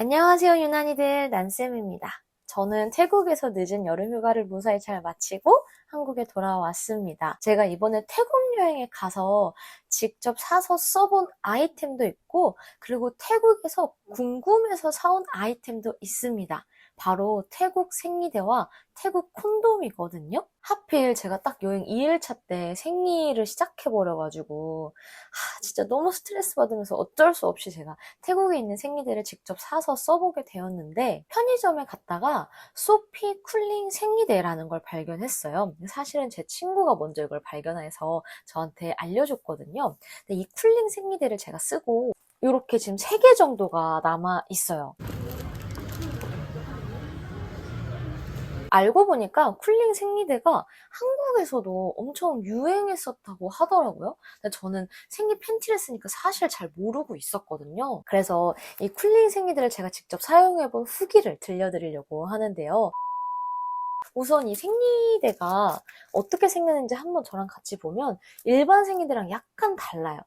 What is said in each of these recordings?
안녕하세요, 유난이들. 난쌤입니다. 저는 태국에서 늦은 여름 휴가를 무사히 잘 마치고 한국에 돌아왔습니다. 제가 이번에 태국 여행에 가서 직접 사서 써본 아이템도 있고, 그리고 태국에서 궁금해서 사온 아이템도 있습니다. 바로 태국 생리대와 태국 콘돔이거든요. 하필 제가 딱 여행 2일차 때 생리를 시작해버려가지고 진짜 너무 스트레스 받으면서 어쩔 수 없이 제가 태국에 있는 생리대를 직접 사서 써보게 되었는데, 편의점에 갔다가 소피 쿨링 생리대라는 걸 발견했어요. 사실은 제 친구가 먼저 이걸 발견해서 저한테 알려줬거든요. 근데 이 쿨링 생리대를 제가 쓰고 이렇게 지금 3개 정도가 남아 있어요. 알고 보니까 쿨링 생리대가 한국에서도 엄청 유행했었다고 하더라고요. 근데 저는 생리 팬티를 쓰니까 사실 잘 모르고 있었거든요. 그래서 이 쿨링 생리대를 제가 직접 사용해본 후기를 들려드리려고 하는데요. 우선 이 생리대가 어떻게 생겼는지 한번 저랑 같이 보면 일반 생리대랑 약간 달라요.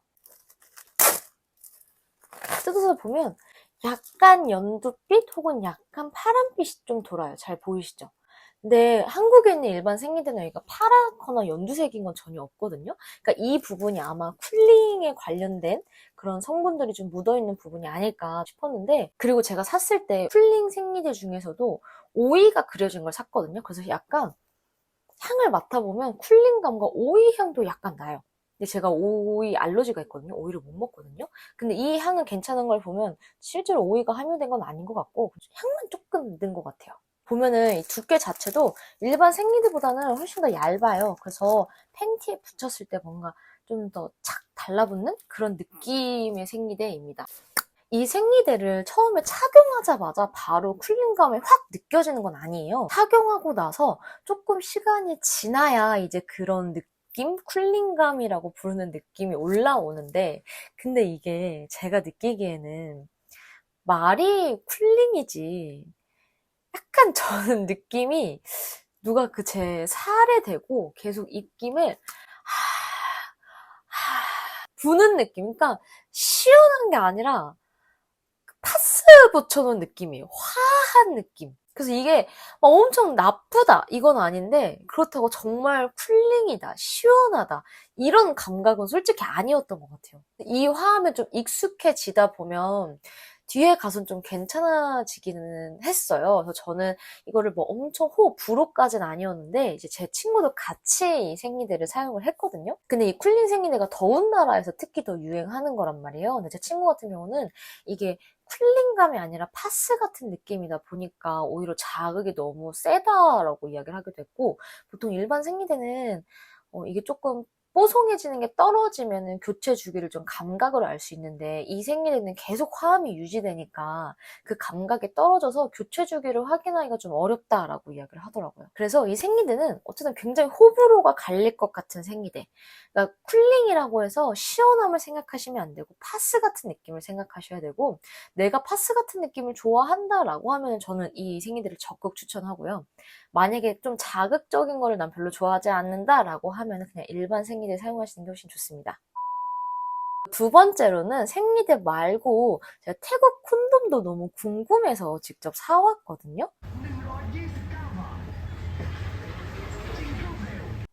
뜯어서 보면 약간 연두빛 혹은 약간 파란빛이 좀 돌아요. 잘 보이시죠? 근데 한국에 있는 일반 생리대는 여기가 파랗거나 연두색인 건 전혀 없거든요. 그러니까 이 부분이 아마 쿨링에 관련된 그런 성분들이 좀 묻어있는 부분이 아닐까 싶었는데, 그리고 제가 샀을 때 쿨링 생리대 중에서도 오이가 그려진 걸 샀거든요. 그래서 약간 향을 맡아보면 쿨링감과 오이 향도 약간 나요. 근데 제가 오이 알러지가 있거든요. 오이를 못 먹거든요. 근데 이 향은 괜찮은 걸 보면 실제로 오이가 함유된 건 아닌 것 같고 향만 조금 는 것 같아요. 보면은 이 두께 자체도 일반 생리대보다는 훨씬 더 얇아요. 그래서 팬티에 붙였을 때 뭔가 좀 더 착 달라붙는 그런 느낌의 생리대입니다. 이 생리대를 처음에 착용하자마자 바로 쿨링감이 확 느껴지는 건 아니에요. 착용하고 나서 조금 시간이 지나야 이제 그런 느낌? 쿨링감이라고 부르는 느낌이 올라오는데, 근데 이게 제가 느끼기에는 말이 쿨링이지, 약간 저는 느낌이 누가 그 제 살에 대고 계속 입김을 부는 느낌. 그러니까 시원한 게 아니라 파스 붙여놓은 느낌이에요. 화한 느낌. 그래서 이게 막 엄청 나쁘다 이건 아닌데, 그렇다고 정말 쿨링이다, 시원하다 이런 감각은 솔직히 아니었던 것 같아요. 이 화음에 좀 익숙해지다 보면 뒤에 가서는 좀 괜찮아지기는 했어요. 그래서 저는 이거를 뭐 엄청 불호까지는 아니었는데, 이제 제 친구도 같이 이 생리대를 사용을 했거든요. 근데 이 쿨링 생리대가 더운 나라에서 특히 더 유행하는 거란 말이에요. 근데 제 친구 같은 경우는 이게 쿨링감이 아니라 파스 같은 느낌이다 보니까 오히려 자극이 너무 세다라고 이야기를 하게 됐고, 보통 일반 생리대는 이게 조금 뽀송해지는 게 떨어지면은 교체 주기를 좀 감각으로 알 수 있는데, 이 생리대는 계속 화음이 유지되니까 그 감각이 떨어져서 교체 주기를 확인하기가 좀 어렵다라고 이야기를 하더라고요. 그래서 이 생리대는 어쨌든 굉장히 호불호가 갈릴 것 같은 생리대. 그러니까 쿨링이라고 해서 시원함을 생각하시면 안 되고 파스 같은 느낌을 생각하셔야 되고, 내가 파스 같은 느낌을 좋아한다라고 하면 저는 이 생리대를 적극 추천하고요. 만약에 좀 자극적인 거를 난 별로 좋아하지 않는다라고 하면 그냥 일반 생리대 사용하시는 게 훨씬 좋습니다. 두 번째로는 생리대 말고 제가 태국 콘돔도 너무 궁금해서 직접 사왔거든요.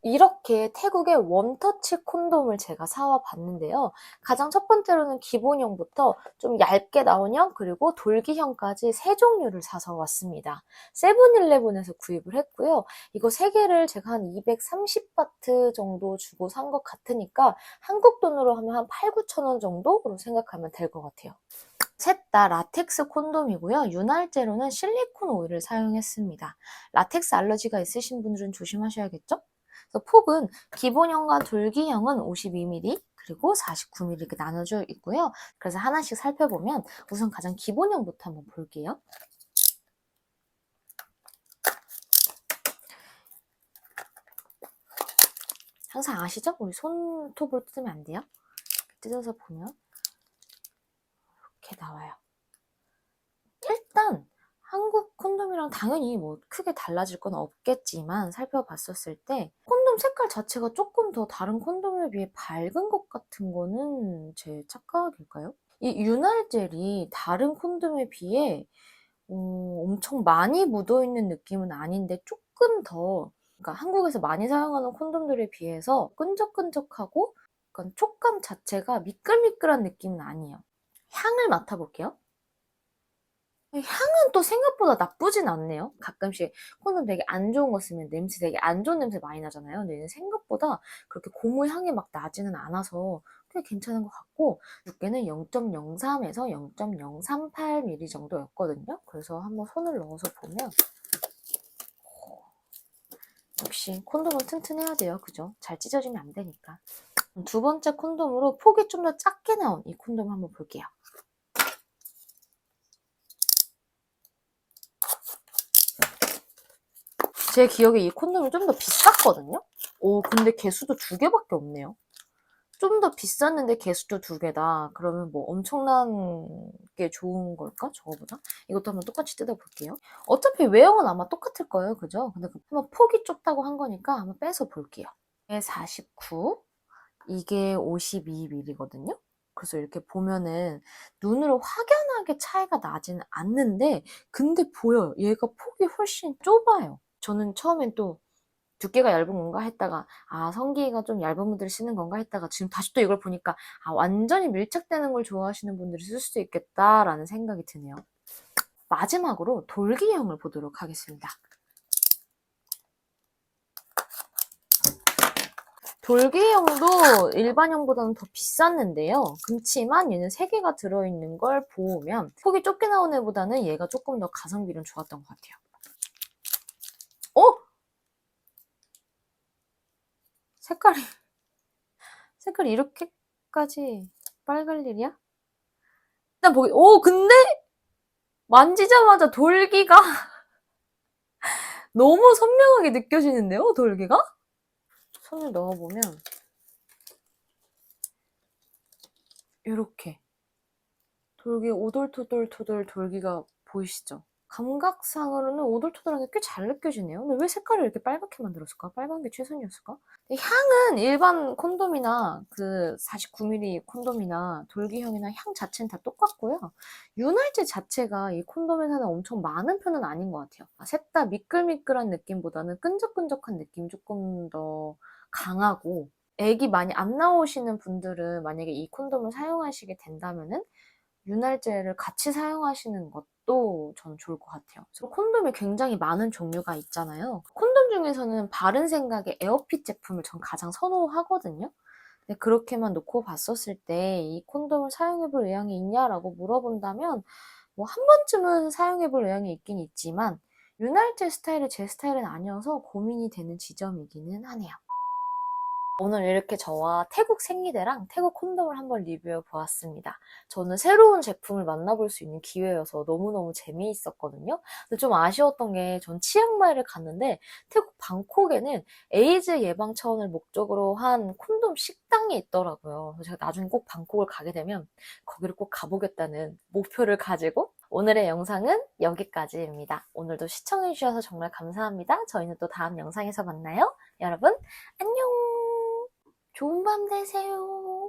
이렇게 태국의 웜터치 콘돔을 제가 사와 봤는데요. 가장 첫 번째로는 기본형부터 좀 얇게 나온 형, 그리고 돌기형까지 3종류를 사서 왔습니다. 세븐일레븐에서 구입을 했고요. 이거 3개를 제가 한 230바트 정도 주고 산 것 같으니까 한국 돈으로 하면 한 8, 9천 원 정도로 생각하면 될 것 같아요. 셋 다 라텍스 콘돔이고요. 윤활제로는 실리콘 오일을 사용했습니다. 라텍스 알러지가 있으신 분들은 조심하셔야겠죠? 그래서 폭은 기본형과 돌기형은 52mm, 그리고 49mm 이렇게 나눠져 있고요. 그래서 하나씩 살펴보면 우선 가장 기본형부터 한번 볼게요. 항상 아시죠? 우리 손톱으로 뜯으면 안 돼요. 뜯어서 보면 이렇게 나와요. 일단 한국 콘돔이랑 당연히 뭐 크게 달라질 건 없겠지만, 살펴봤었을 때 콘돔 색깔 자체가 조금 더 다른 콘돔에 비해 밝은 것 같은 거는 제 착각일까요? 이 윤활젤이 다른 콘돔에 비해 엄청 많이 묻어있는 느낌은 아닌데 조금 더, 그러니까 한국에서 많이 사용하는 콘돔들에 비해서 끈적끈적하고 약간 촉감 자체가 미끌미끌한 느낌은 아니에요. 향을 맡아볼게요. 향은 또 생각보다 나쁘진 않네요. 가끔씩 콘돔 되게 안 좋은 거 쓰면 냄새 되게 안 좋은 냄새 많이 나잖아요. 근데 얘는 생각보다 그렇게 고무 향이 막 나지는 않아서 꽤 괜찮은 것 같고, 두께는 0.03에서 0.038mm 정도였거든요. 그래서 한번 손을 넣어서 보면 역시 콘돔은 튼튼해야 돼요. 그죠? 잘 찢어지면 안 되니까. 두 번째 콘돔으로 폭이 좀 더 작게 나온 이 콘돔 한번 볼게요. 제 기억에 이 콘돔이 좀 더 비쌌거든요? 근데 개수도 2개밖에 없네요. 좀 더 비쌌는데 개수도 2개다. 그러면 뭐 엄청난 게 좋은 걸까? 저거보다? 이것도 한번 똑같이 뜯어볼게요. 어차피 외형은 아마 똑같을 거예요. 그죠? 근데 한번 폭이 좁다고 한 거니까 한번 빼서 볼게요. 이게 49, 이게 52mm거든요? 그래서 이렇게 보면은 눈으로 확연하게 차이가 나지는 않는데, 근데 보여요. 얘가 폭이 훨씬 좁아요. 저는 처음엔 또 두께가 얇은 건가 했다가, 성기가 좀 얇은 분들이 쓰는 건가 했다가, 지금 다시 또 이걸 보니까 완전히 밀착되는 걸 좋아하시는 분들이 쓸 수도 있겠다라는 생각이 드네요. 마지막으로 돌기형을 보도록 하겠습니다. 돌기형도 일반형보다는 더 비쌌는데요. 그렇지만 얘는 3개가 들어있는 걸 보면 폭이 좁게 나온 애보다는 얘가 조금 더 가성비는 좋았던 것 같아요. 색깔이 이렇게까지 빨갈 일이야? 일단 근데 만지자마자 돌기가 너무 선명하게 느껴지는데요, 돌기가? 손을 넣어보면 이렇게 돌기 오돌토돌토돌 돌기가 보이시죠? 감각상으로는 오돌토돌한 게 꽤 잘 느껴지네요. 근데 왜 색깔을 이렇게 빨갛게 만들었을까? 빨간 게 최선이었을까? 향은 일반 콘돔이나 그 49mm 콘돔이나 돌기형이나 향 자체는 다 똑같고요. 윤활제 자체가 이 콘돔에서는 엄청 많은 편은 아닌 것 같아요. 셋 다 미끌미끌한 느낌보다는 끈적끈적한 느낌이 조금 더 강하고, 애기 많이 안 나오시는 분들은 만약에 이 콘돔을 사용하시게 된다면은 윤활제를 같이 사용하시는 것도 저는 좋을 것 같아요. 그래서 콘돔이 굉장히 많은 종류가 있잖아요. 콘돔 중에서는 바른 생각의 에어핏 제품을 전 가장 선호하거든요. 근데 그렇게만 놓고 봤었을 때 이 콘돔을 사용해볼 의향이 있냐라고 물어본다면 뭐 한 번쯤은 사용해볼 의향이 있긴 있지만, 윤활제 스타일이 제 스타일은 아니어서 고민이 되는 지점이기는 하네요. 오늘 이렇게 저와 태국 생리대랑 태국 콘돔을 한번 리뷰해 보았습니다. 저는 새로운 제품을 만나볼 수 있는 기회여서 너무너무 재미있었거든요. 근데 좀 아쉬웠던 게, 전 치앙마이를 갔는데 태국 방콕에는 에이즈 예방 차원을 목적으로 한 콘돔 식당이 있더라고요. 그래서 제가 나중에 꼭 방콕을 가게 되면 거기를 꼭 가보겠다는 목표를 가지고 오늘의 영상은 여기까지입니다. 오늘도 시청해주셔서 정말 감사합니다. 저희는 또 다음 영상에서 만나요. 여러분, 안녕! 좋은 밤 되세요.